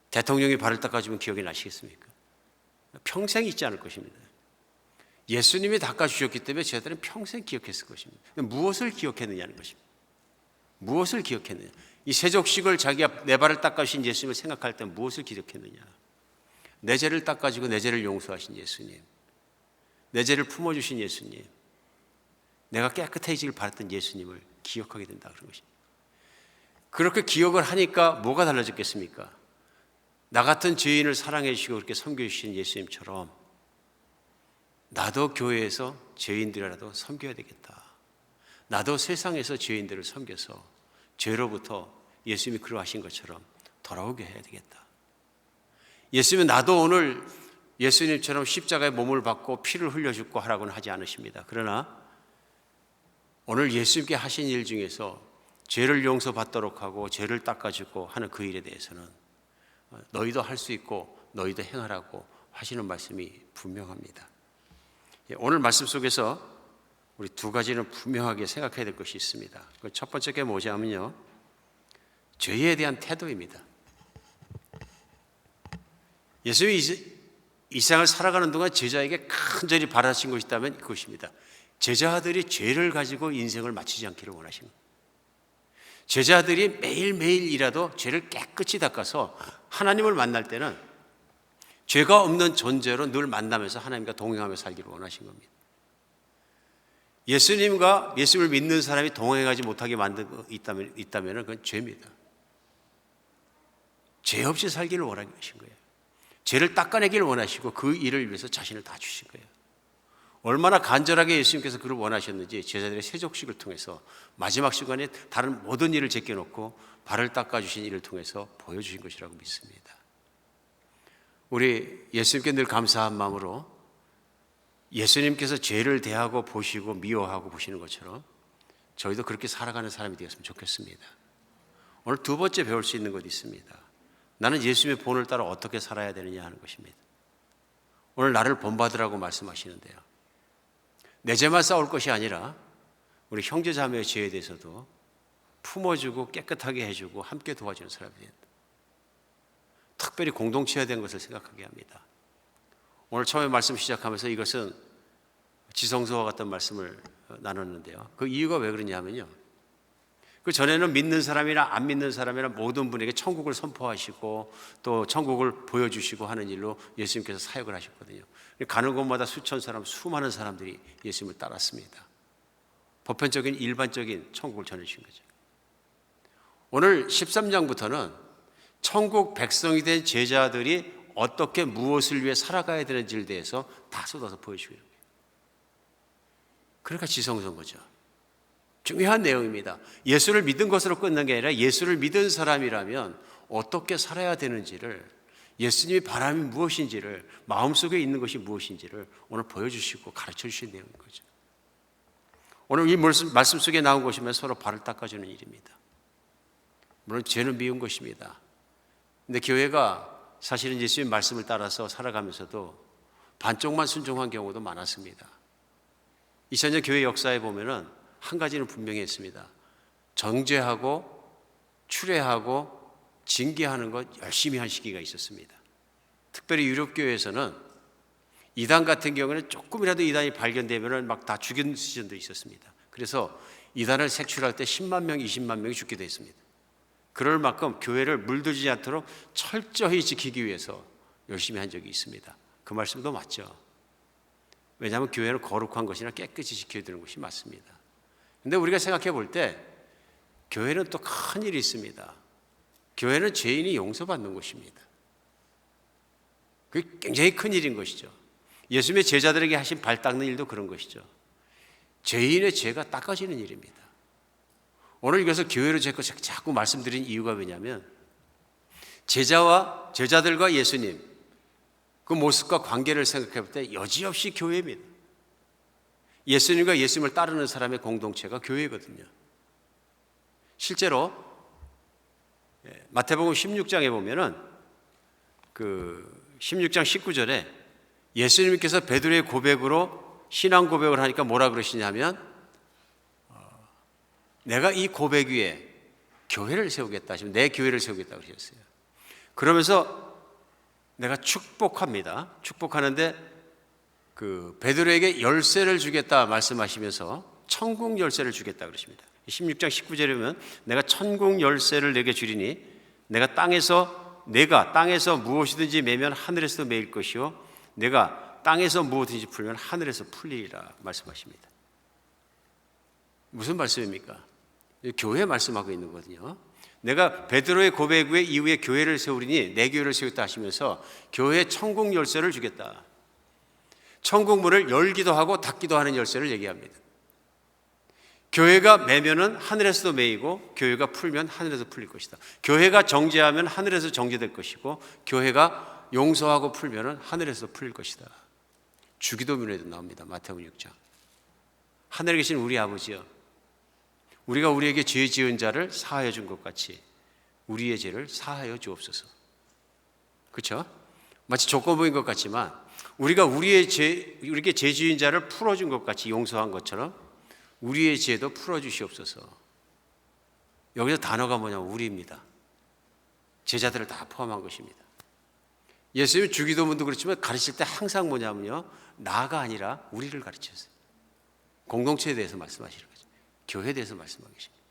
[SPEAKER 1] 대통령이 발을 닦아주면 기억이 나시겠습니까? 평생 잊지 않을 것입니다. 예수님이 닦아주셨기 때문에 제자들은 평생 기억했을 것입니다. 무엇을 기억했느냐는 것입니다. 무엇을 기억했느냐? 이 세족식을 자기가 내 발을 닦아주신 예수님을 생각할 때 무엇을 기억했느냐? 내 죄를 닦아주고 내 죄를 용서하신 예수님, 내 죄를 품어주신 예수님, 내가 깨끗해지길 바랐던 예수님을 기억하게 된다 그런 것입니다. 그렇게 기억을 하니까 뭐가 달라졌겠습니까? 나 같은 죄인을 사랑해 주시고 그렇게 섬겨 주신 예수님처럼 나도 교회에서 죄인들이라도 섬겨야 되겠다. 나도 세상에서 죄인들을 섬겨서 죄로부터 예수님이 그러하신 것처럼 돌아오게 해야 되겠다. 예수님은 나도 오늘 예수님처럼 십자가에 몸을 받고 피를 흘려 죽고 하라고는 하지 않으십니다. 그러나 오늘 예수님께 하신 일 중에서 죄를 용서받도록 하고 죄를 닦아주고 하는 그 일에 대해서는 너희도 할 수 있고 너희도 행하라고 하시는 말씀이 분명합니다. 오늘 말씀 속에서 우리 두 가지는 분명하게 생각해야 될 것이 있습니다. 첫 번째 게 뭐냐면요, 죄에 대한 태도입니다. 예수님이 이 세상을 살아가는 동안 제자에게 간절히 바라신 것이 있다면 그것입니다. 제자들이 죄를 가지고 인생을 마치지 않기를 원하신 겁니다. 제자들이 매일매일이라도 죄를 깨끗이 닦아서 하나님을 만날 때는 죄가 없는 존재로 늘 만나면서 하나님과 동행하며 살기를 원하신 겁니다. 예수님과 예수를 믿는 사람이 동행하지 못하게 만들고 있다면 그건 죄입니다. 죄 없이 살기를 원하신 거예요. 죄를 닦아내기를 원하시고 그 일을 위해서 자신을 다 주신 거예요. 얼마나 간절하게 예수님께서 그를 원하셨는지 제자들의 세족식을 통해서 마지막 시간에 다른 모든 일을 제껴놓고 발을 닦아주신 일을 통해서 보여주신 것이라고 믿습니다. 우리 예수님께 늘 감사한 마음으로 예수님께서 죄를 대하고 보시고 미워하고 보시는 것처럼 저희도 그렇게 살아가는 사람이 되었으면 좋겠습니다. 오늘 두 번째 배울 수 있는 것이 있습니다. 나는 예수님의 본을 따라 어떻게 살아야 되느냐 하는 것입니다. 오늘 나를 본받으라고 말씀하시는데요, 내 죄만 싸울 것이 아니라 우리 형제 자매의 죄에 대해서도 품어주고 깨끗하게 해주고 함께 도와주는 사람이 된다. 특별히 공동체에 대한 것을 생각하게 합니다. 오늘 처음에 말씀 시작하면서 이것은 지성소와 같은 말씀을 나눴는데요, 그 이유가 왜 그러냐면요, 그 전에는 믿는 사람이나 안 믿는 사람이나 모든 분에게 천국을 선포하시고 또 천국을 보여주시고 하는 일로 예수님께서 사역을 하셨거든요. 가는 곳마다 수천 사람, 수많은 사람들이 예수님을 따랐습니다. 보편적인 일반적인 천국을 전해주신 거죠. 오늘 13장부터는 천국 백성이 된 제자들이 어떻게 무엇을 위해 살아가야 되는지에 대해서 다 쏟아서 보여주고 있는 거예요. 그러니까 지성소인 거죠. 중요한 내용입니다. 예수를 믿은 것으로 끝난 게 아니라 예수를 믿은 사람이라면 어떻게 살아야 되는지를, 예수님이 바람이 무엇인지를, 마음속에 있는 것이 무엇인지를 오늘 보여주시고 가르쳐 주신 내용인 거죠. 오늘 이 말씀 속에 나온 것이면 서로 발을 닦아주는 일입니다. 물론 죄는 미운 것입니다. 근데 교회가 사실은 예수님 말씀을 따라서 살아가면서도 반쪽만 순종한 경우도 많았습니다. 2000년 교회 역사에 보면은 한 가지는 분명히 했습니다. 정죄하고 추례하고 징계하는 것 열심히 한 시기가 있었습니다. 특별히 유럽교회에서는 이단 같은 경우는 조금이라도 이단이 발견되면 막 다 죽이는 시즌도 있었습니다. 그래서 이단을 색출할 때 10만 명, 20만 명이 죽기도 했습니다. 그럴 만큼 교회를 물들지 않도록 철저히 지키기 위해서 열심히 한 적이 있습니다. 그 말씀도 맞죠. 왜냐하면 교회는 거룩한 것이나 깨끗이 지켜야 되는 것이 맞습니다. 근데 우리가 생각해 볼 때 교회는 또 큰 일이 있습니다. 교회는 죄인이 용서받는 것입니다. 그게 굉장히 큰 일인 것이죠. 예수님의 제자들에게 하신 발 닦는 일도 그런 것이죠. 죄인의 죄가 닦아지는 일입니다. 오늘 이것을 교회로 자꾸 말씀드린 이유가 왜냐하면 제자들과 예수님 그 모습과 관계를 생각해 볼 때 여지없이 교회입니다. 예수님과 예수님을 따르는 사람의 공동체가 교회거든요. 실제로 마태복음 16장에 보면은 그 16장 19절에 예수님께서 베드로의 고백으로 신앙 고백을 하니까 뭐라 그러시냐면 내가 이 고백 위에 교회를 세우겠다 하시면 내 교회를 세우겠다 그러셨어요. 그러면서 내가 축복합니다. 축복하는데 그 베드로에게 열쇠를 주겠다 말씀하시면서 천국 열쇠를 주겠다 그러십니다. 16장 19절에 보면 내가 천국 열쇠를 내게 주리니 내가 땅에서 무엇이든지 매면 하늘에서도 매일 것이요 내가 땅에서 무엇이든지 풀면 하늘에서 풀리리라 말씀하십니다. 무슨 말씀입니까? 교회 말씀하고 있는 거거든요. 내가 베드로의 고백 이후에 교회를 세우리니 내 교회를 세우겠다 하시면서 교회에 천국 열쇠를 주겠다. 천국 문을 열기도 하고 닫기도 하는 열쇠를 얘기합니다. 교회가 매면은 하늘에서도 매이고 교회가 풀면 하늘에서 풀릴 것이다. 교회가 정죄하면 하늘에서 정죄될 것이고 교회가 용서하고 풀면은 하늘에서 풀릴 것이다. 주기도문에도 나옵니다. 마태복음 6장. 하늘에 계신 우리 아버지여, 우리가 우리에게 죄 지은 자를 사하여 준 것 같이 우리의 죄를 사하여 주옵소서. 그렇죠? 마치 조건부인 것 같지만 우리가 우리에게 죄 지은 자를 풀어준 것 같이 용서한 것처럼 우리의 죄도 풀어주시옵소서. 여기서 단어가 뭐냐면 우리입니다. 제자들을 다 포함한 것입니다. 예수님은 주기도문도 그렇지만 가르칠 때 항상 뭐냐면요, 나가 아니라 우리를 가르쳤어요. 공동체에 대해서 말씀하시는 거죠. 교회에 대해서 말씀하고 계십니다.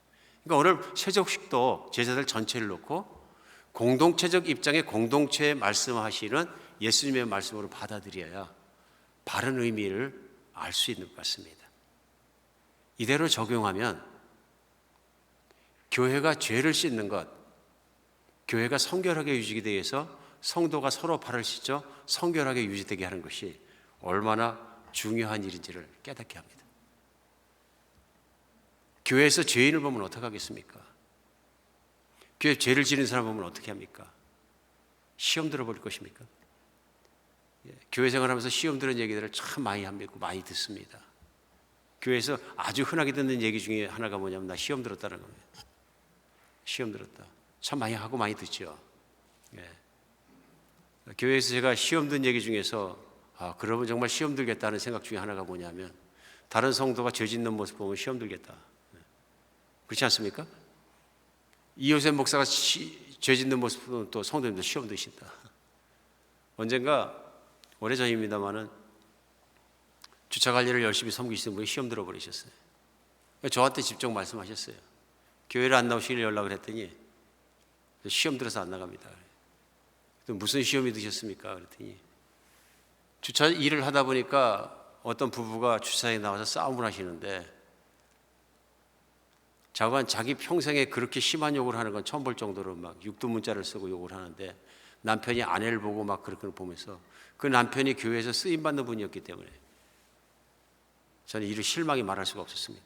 [SPEAKER 1] 그러니까 오늘 세족식도 제자들 전체를 놓고 공동체적 입장의 공동체에 말씀하시는 예수님의 말씀으로 받아들여야 바른 의미를 알 수 있는 것 같습니다. 이대로 적용하면 교회가 죄를 씻는 것, 교회가 성결하게 유지되기 위해서 성도가 서로 발을 씻죠 성결하게 유지되게 하는 것이 얼마나 중요한 일인지를 깨닫게 합니다. 교회에서 죄인을 보면 어떻게 하겠습니까? 교회 죄를 지는 사람 보면 어떻게 합니까? 시험 들어버릴 것입니까? 교회 생활하면서 시험 들은 얘기들을 참 많이 합니다. 많이 듣습니다. 교회에서 아주 흔하게 듣는 얘기 중에 하나가 뭐냐면 나 시험 들었다는 겁니다. 시험 들었다. 참 많이 하고 많이 듣죠. 예. 교회에서 제가 시험 든 얘기 중에서 그러면 정말 시험 들겠다는 생각 중에 하나가 뭐냐면 다른 성도가 죄 짓는 모습 보면 시험 들겠다. 그렇지 않습니까? 이호셉 목사가 죄 짓는 모습 보면 또 성도님들 시험 드신다. 언젠가 오래전입니다마는 주차 관리를 열심히 섬기시는 분이 시험 들어버리셨어요. 저한테 직접 말씀하셨어요. 교회를 안 나오시길 연락을 했더니 시험 들어서 안 나갑니다. 무슨 시험이 드셨습니까? 그랬더니 주차 일을 하다 보니까 어떤 부부가 주차장에 나와서 싸움을 하시는데 자기 평생에 그렇게 심한 욕을 하는 건 처음 볼 정도로 막 육두문자를 쓰고 욕을 하는데 남편이 아내를 보고 막 그렇게 보면서 그 남편이 교회에서 쓰임받는 분이었기 때문에 저는 이를 실망이 말할 수가 없었습니다.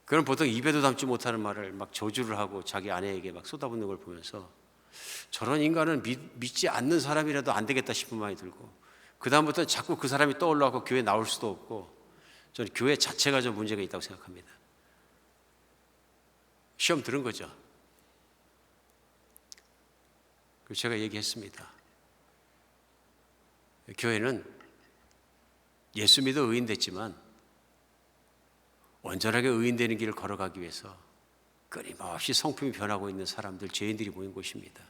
[SPEAKER 1] 그럼 보통 입에도 담지 못하는 말을 막 저주를 하고 자기 아내에게 막 쏟아붓는 걸 보면서 저런 인간은 믿지 않는 사람이라도 안 되겠다 싶은 마음이 들고 그 다음부터는 자꾸 그 사람이 떠올라서 교회에 나올 수도 없고 저는 교회 자체가 좀 문제가 있다고 생각합니다. 시험 들은 거죠. 그래서 제가 얘기했습니다. 교회는 예수 믿어 의인 됐지만 온전하게 의인 되는 길을 걸어가기 위해서 끊임없이 성품이 변하고 있는 사람들, 죄인들이 모인 곳입니다.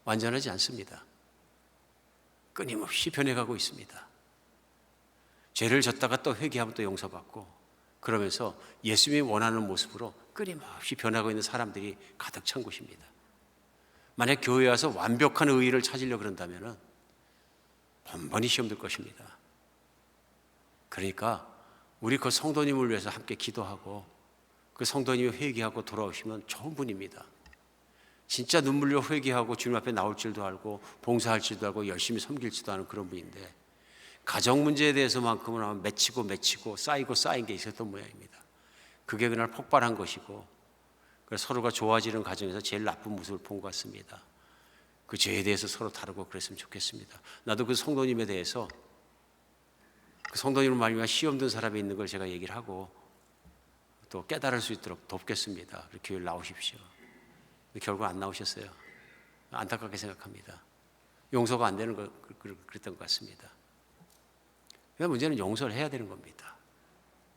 [SPEAKER 1] 완전하지 않습니다. 끊임없이 변해가고 있습니다. 죄를 졌다가 또 회개하면 또 용서받고 그러면서 예수님이 원하는 모습으로 끊임없이 변하고 있는 사람들이 가득 찬 곳입니다. 만약 교회에 와서 완벽한 의의를 찾으려고 그런다면 번번이 시험 들 것입니다. 그러니까 우리 그 성도님을 위해서 함께 기도하고 그 성도님이 회개하고 돌아오시면 좋은 분입니다. 진짜 눈물로 회개하고 주님 앞에 나올 줄도 알고 봉사할 줄도 알고 열심히 섬길 줄도 아는 그런 분인데 가정 문제에 대해서만큼은 아마 맺히고 쌓인 게 있었던 모양입니다. 그게 그날 폭발한 것이고 그래서 서로가 좋아지는 과정에서 제일 나쁜 모습을 본 것 같습니다. 그 죄에 대해서 서로 다루고 그랬으면 좋겠습니다. 나도 그 성도님에 대해서 그 성도님을 말미암아 시험 든 사람이 있는 걸 제가 얘기를 하고 또 깨달을 수 있도록 돕겠습니다. 교회를 나오십시오. 결국 안 나오셨어요. 안타깝게 생각합니다. 용서가 안 되는 거 그랬던 것 같습니다. 그러니까 문제는 용서를 해야 되는 겁니다.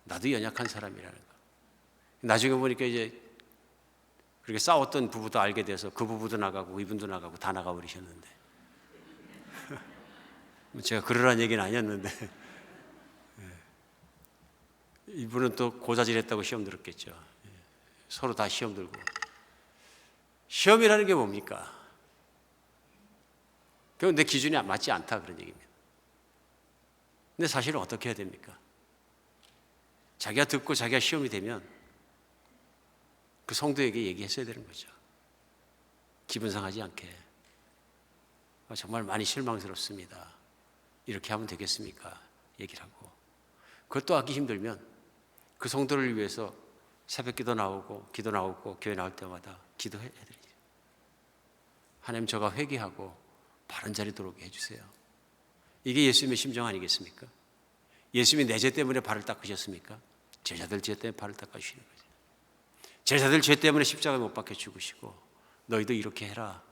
[SPEAKER 1] 나도 연약한 사람이라는 거. 나중에 보니까 이제 그렇게 싸웠던 부부도 알게 돼서 그 부부도 나가고 이분도 나가고 다 나가버리셨는데 제가 그러란 얘기는 아니었는데 이분은 또 고자질했다고 시험 들었겠죠. 서로 다 시험 들고. 시험이라는 게 뭡니까? 그건 내 기준이 맞지 않다 그런 얘기입니다. 근데 사실은 어떻게 해야 됩니까? 자기가 듣고 자기가 시험이 되면 그 성도에게 얘기했어야 되는 거죠. 기분 상하지 않게. 정말 많이 실망스럽습니다. 이렇게 하면 되겠습니까? 얘기를 하고. 그것도 하기 힘들면 그 성도를 위해서 새벽 기도 나오고 교회 나올 때마다 기도해드리죠. 하나님, 저가 회개하고 바른 자리 들어오게 해주세요. 이게 예수님의 심정 아니겠습니까? 예수님이 내 죄 때문에 발을 닦으셨습니까? 제자들 죄 때문에 발을 닦아주시는 거죠. 제자들 죄 때문에 십자가에 못 박혀 죽으시고 너희도 이렇게 해라.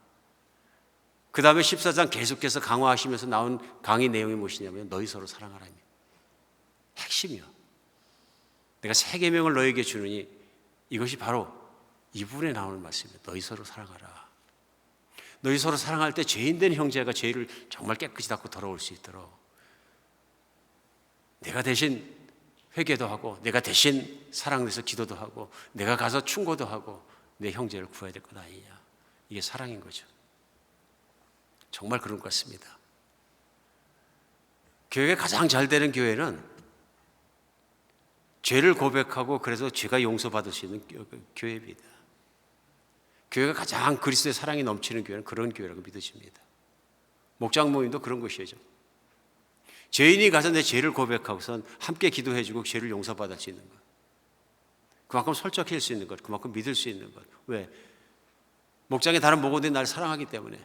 [SPEAKER 1] 그 다음에 14장 계속해서 강화하시면서 나온 강의 내용이 무엇이냐면 너희 서로 사랑하라입니다. 핵심이요. 내가 새 계명을 너에게 주느니 이것이 바로 이 부분에 나오는 말씀입니다. 너희 서로 사랑하라. 너희 서로 사랑할 때 죄인된 형제가 죄를 정말 깨끗이 닦고 돌아올 수 있도록 내가 대신 회개도 하고 내가 대신 사랑해서 기도도 하고 내가 가서 충고도 하고 내 형제를 구해야 될 것 아니냐. 이게 사랑인 거죠. 정말 그런 것 같습니다. 교회가 가장 잘 되는 교회는 죄를 고백하고 그래서 죄가 용서받을 수 있는 교회입니다. 교회가 가장 그리스도의 사랑이 넘치는 교회는 그런 교회라고 믿으십니다. 목장 모임도 그런 것이죠. 죄인이 가서 내 죄를 고백하고선 함께 기도해주고 죄를 용서받을 수 있는 것. 그만큼 솔직해질 수 있는 것, 그만큼 믿을 수 있는 것. 왜? 목장의 다른 목원들이 나를 사랑하기 때문에.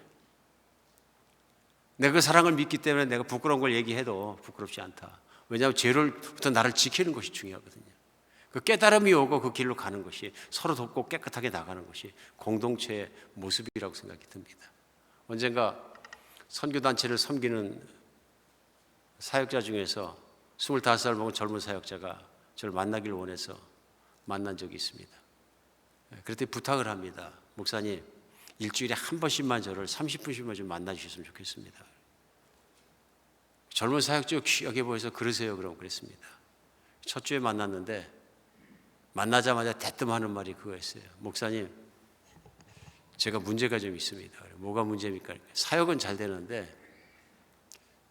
[SPEAKER 1] 내가 그 사랑을 믿기 때문에 내가 부끄러운 걸 얘기해도 부끄럽지 않다. 왜냐하면 죄로부터 나를 지키는 것이 중요하거든요. 그 깨달음이 오고 그 길로 가는 것이 서로 돕고 깨끗하게 나가는 것이 공동체의 모습이라고 생각이 듭니다. 언젠가 선교단체를 섬기는 사역자 중에서 25살 먹은 젊은 사역자가 저를 만나길 원해서 만난 적이 있습니다. 그랬더니 부탁을 합니다. 목사님, 일주일에 한 번씩만 저를 30분씩만 좀 만나주셨으면 좋겠습니다. 젊은 사역자 귀하게 보여서 그러세요. 그럼 그랬습니다. 첫 주에 만났는데 만나자마자 대뜸 하는 말이 그거였어요. 목사님, 제가 문제가 좀 있습니다. 뭐가 문제입니까? 사역은 잘 되는데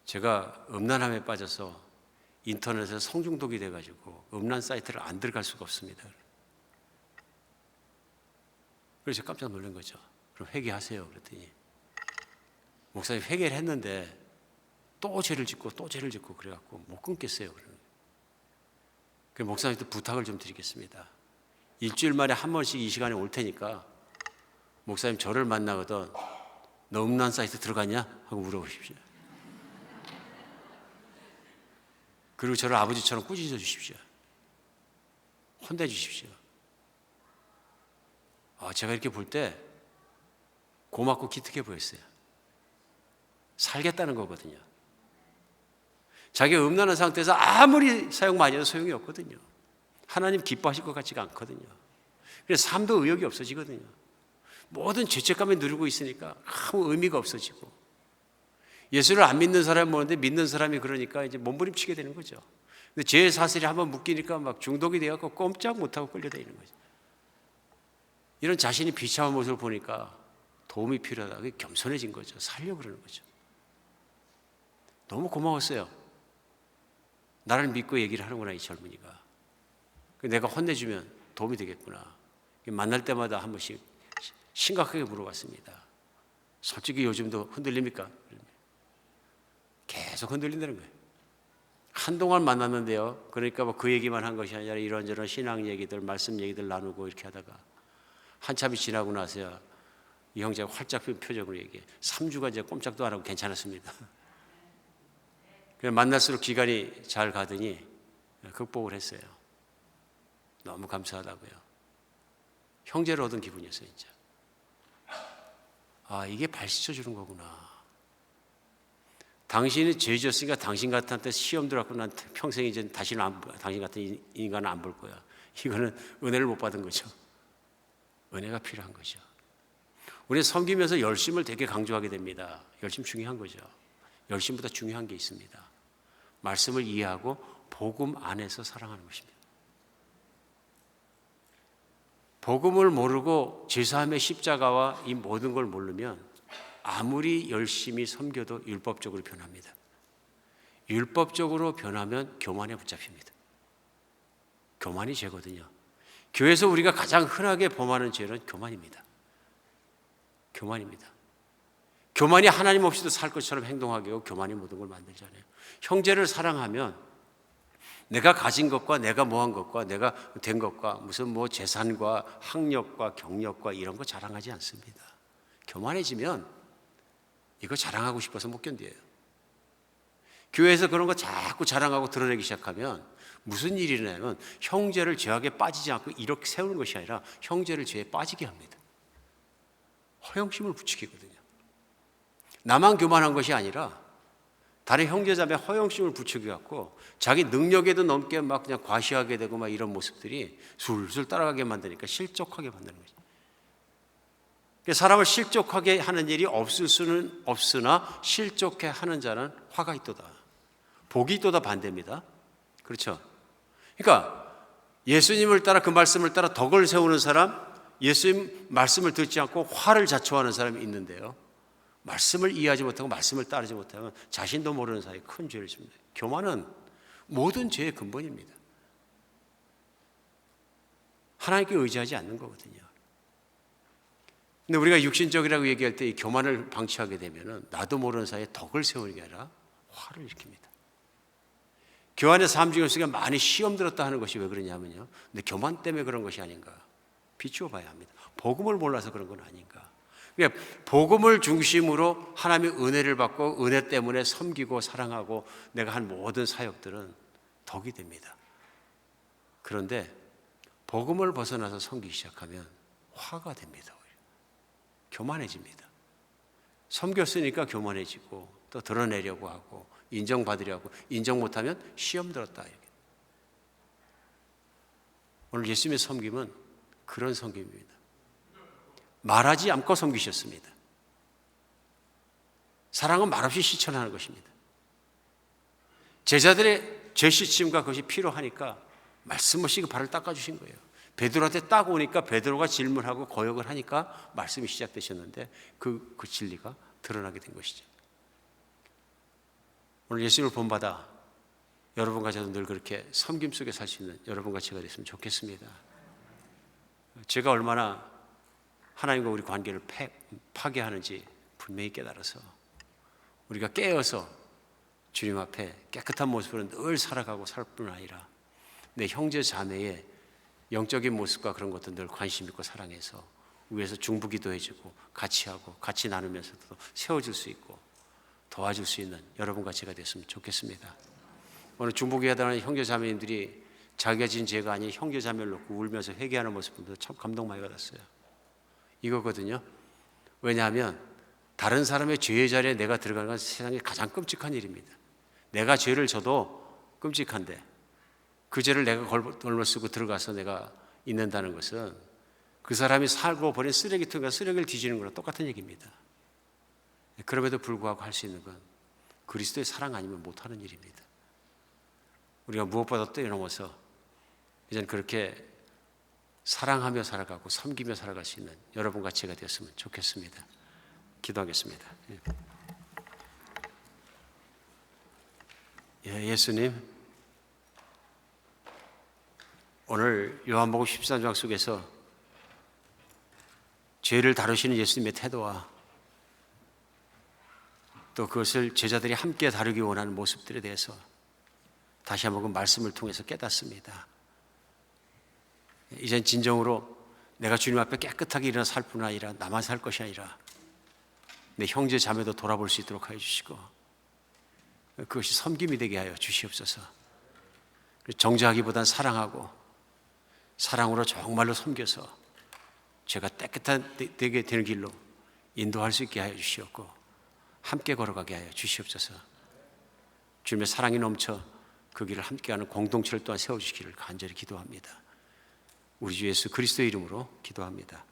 [SPEAKER 1] 제가 음란함에 빠져서 인터넷에 성중독이 돼가지고 음란 사이트를 안 들어갈 수가 없습니다. 그래서 깜짝 놀란 거죠. 그럼 회개하세요. 그랬더니 목사님 회개를 했는데 또 죄를 짓고 그래갖고 못 끊겠어요. 그래서 목사님한테 부탁을 좀 드리겠습니다. 일주일 만에 한 번씩 이 시간에 올 테니까 목사님 저를 만나거든 너 음란 사이트 들어갔냐? 하고 물어보십시오. 그리고 저를 아버지처럼 꾸짖어 주십시오. 혼내 주십시오. 제가 이렇게 볼 때 고맙고 기특해 보였어요. 살겠다는 거거든요. 자기가 음란한 상태에서 아무리 사역 많이 해도 소용이 없거든요. 하나님 기뻐하실 것 같지가 않거든요. 그래서 삶도 의욕이 없어지거든요. 모든 죄책감에 누르고 있으니까 아무 의미가 없어지고 예수를 안 믿는 사람이 뭐는데 믿는 사람이 그러니까 이제 몸부림치게 되는 거죠. 근데 죄의 사슬이 한번 묶이니까 막 중독이 되어서 꼼짝 못하고 끌려다니는 거죠. 이런 자신이 비참한 모습을 보니까 도움이 필요하다. 그게 겸손해진 거죠. 살려고 그러는 거죠. 너무 고마웠어요. 나를 믿고 얘기를 하는구나, 이 젊은이가. 내가 혼내주면 도움이 되겠구나. 만날 때마다 한 번씩 심각하게 물어봤습니다. 솔직히 요즘도 흔들립니까? 계속 흔들린다는 거예요. 한동안 만났는데요. 그러니까 뭐 그 얘기만 한 것이 아니라 이런저런 신앙 얘기들, 말씀 얘기들 나누고 이렇게 하다가 한참이 지나고 나서야 이 형제가 활짝 핀 표정으로 얘기해. 3주가 이제 꼼짝도 안 하고 괜찮았습니다. 만날수록 기간이 잘 가더니 극복을 했어요. 너무 감사하다고요. 형제를 얻은 기분이었어요, 진짜. 이게 발시쳐 주는 거구나. 당신이 죄 지었으니까 당신 같은 시험 들어갖고 난 평생 이제 다시는 당신 같은 인간은 안 볼 거야. 이거는 은혜를 못 받은 거죠. 은혜가 필요한 거죠. 우리 섬기면서 열심을 되게 강조하게 됩니다. 열심 중요한 거죠. 열심보다 중요한 게 있습니다. 말씀을 이해하고 복음 안에서 사랑하는 것입니다. 복음을 모르고 제사함의 십자가와 이 모든 걸 모르면 아무리 열심히 섬겨도 율법적으로 변합니다. 율법적으로 변하면 교만에 붙잡힙니다. 교만이 죄거든요. 교회에서 우리가 가장 흔하게 범하는 죄는 교만입니다. 교만입니다. 교만이 하나님 없이도 살 것처럼 행동하게 하고 교만이 모든 걸 만들잖아요. 형제를 사랑하면 내가 가진 것과 내가 뭐한 것과 내가 된 것과 무슨 뭐 재산과 학력과 경력과 이런 거 자랑하지 않습니다. 교만해지면 이거 자랑하고 싶어서 못 견뎌요. 교회에서 그런 거 자꾸 자랑하고 드러내기 시작하면 무슨 일이 일어나면 형제를 죄악에 빠지지 않고 이렇게 세우는 것이 아니라 형제를 죄에 빠지게 합니다. 허영심을 부추기거든요. 나만 교만한 것이 아니라 다른 형제자매 허영심을 부추겨갖고 자기 능력에도 넘게 막 그냥 과시하게 되고 막 이런 모습들이 술술 따라가게 만드니까 실족하게 만드는 거죠. 사람을 실족하게 하는 일이 없을 수는 없으나 실족해 하는 자는 화가 있도다. 복이 있도다 반대입니다. 그렇죠? 그러니까 예수님을 따라 그 말씀을 따라 덕을 세우는 사람, 예수님 말씀을 듣지 않고 화를 자초하는 사람이 있는데요. 말씀을 이해하지 못하고 말씀을 따르지 못하면 자신도 모르는 사이에 큰 죄를 집니다. 교만은 모든 죄의 근본입니다. 하나님께 의지하지 않는 거거든요. 근데 우리가 육신적이라고 얘기할 때 이 교만을 방치하게 되면은 나도 모르는 사이에 덕을 세우는 게 아니라 화를 일으킵니다. 교만의 삶 중에서 많이 시험 들었다 하는 것이 왜 그러냐면요. 근데 교만 때문에 그런 것이 아닌가 비추어 봐야 합니다. 복음을 몰라서 그런 건 아닌가. 그러니까 복음을 중심으로 하나님의 은혜를 받고 은혜 때문에 섬기고 사랑하고 내가 한 모든 사역들은 덕이 됩니다. 그런데 복음을 벗어나서 섬기기 시작하면 화가 됩니다. 오히려. 교만해집니다. 섬겼으니까 교만해지고 또 드러내려고 하고 인정받으려고 인정 못하면 시험 들었다. 오늘 예수님의 섬김은 그런 섬김입니다. 말하지 않고 섬기셨습니다. 사랑은 말없이 실천하는 것입니다. 제자들의 죄 씻음과 그것이 필요하니까 말씀 없이 그 발을 닦아주신 거예요. 베드로한테 딱 오니까 베드로가 질문하고 거역을 하니까 말씀이 시작되셨는데 그 진리가 드러나게 된 것이죠. 오늘 예수님을 본받아 여러분과 저도 늘 그렇게 섬김 속에 살 수 있는 여러분과 제가 됐으면 좋겠습니다. 제가 얼마나 하나님과 우리 관계를 파괴하는지 분명히 깨달아서 우리가 깨어서 주님 앞에 깨끗한 모습으로 늘 살아가고 살 뿐 아니라 내 형제 자매의 영적인 모습과 그런 것도 늘 관심 있고 사랑해서 위에서 중보기도 해주고 같이 하고 같이 나누면서도 세워줄 수 있고 도와줄 수 있는 여러분과 제가 됐으면 좋겠습니다. 오늘 중보기에 해당하는 형제 자매님들이 자기가 지은 죄가 아닌 형제 자매를 놓고 울면서 회개하는 모습 보면서 참 감동 많이 받았어요. 이거거든요. 왜냐하면 다른 사람의 죄의 자리에 내가 들어가는 건 세상에 가장 끔찍한 일입니다. 내가 죄를 져도 끔찍한데 그 죄를 내가 걸머쓰고 들어가서 내가 있는다는 것은 그 사람이 살고 버린 쓰레기통과 쓰레기를 뒤지는 거랑 똑같은 얘기입니다. 그럼에도 불구하고 할 수 있는 건 그리스도의 사랑 아니면 못하는 일입니다. 우리가 무엇보다 뛰어넘어서 이제는 그렇게 사랑하며 살아가고 섬기며 살아갈 수 있는 여러분과 제가 되었으면 좋겠습니다. 기도하겠습니다. 예수님, 오늘 요한복음 13장 속에서 죄를 다루시는 예수님의 태도와 또 그것을 제자들이 함께 다루기 원하는 모습들에 대해서 다시 한번 그 말씀을 통해서 깨닫습니다. 이젠 진정으로 내가 주님 앞에 깨끗하게 일어나 살 뿐 아니라 나만 살 것이 아니라 내 형제 자매도 돌아볼 수 있도록 하여 주시고 그것이 섬김이 되게 하여 주시옵소서. 정죄하기보단 사랑하고 사랑으로 정말로 섬겨서 제가 깨끗하게 되는 길로 인도할 수 있게 하여 주시옵고 함께 걸어가게 하여 주시옵소서. 주님의 사랑이 넘쳐 그 길을 함께하는 공동체를 또한 세워주시기를 간절히 기도합니다. 우리 주 예수 그리스도의 이름으로 기도합니다.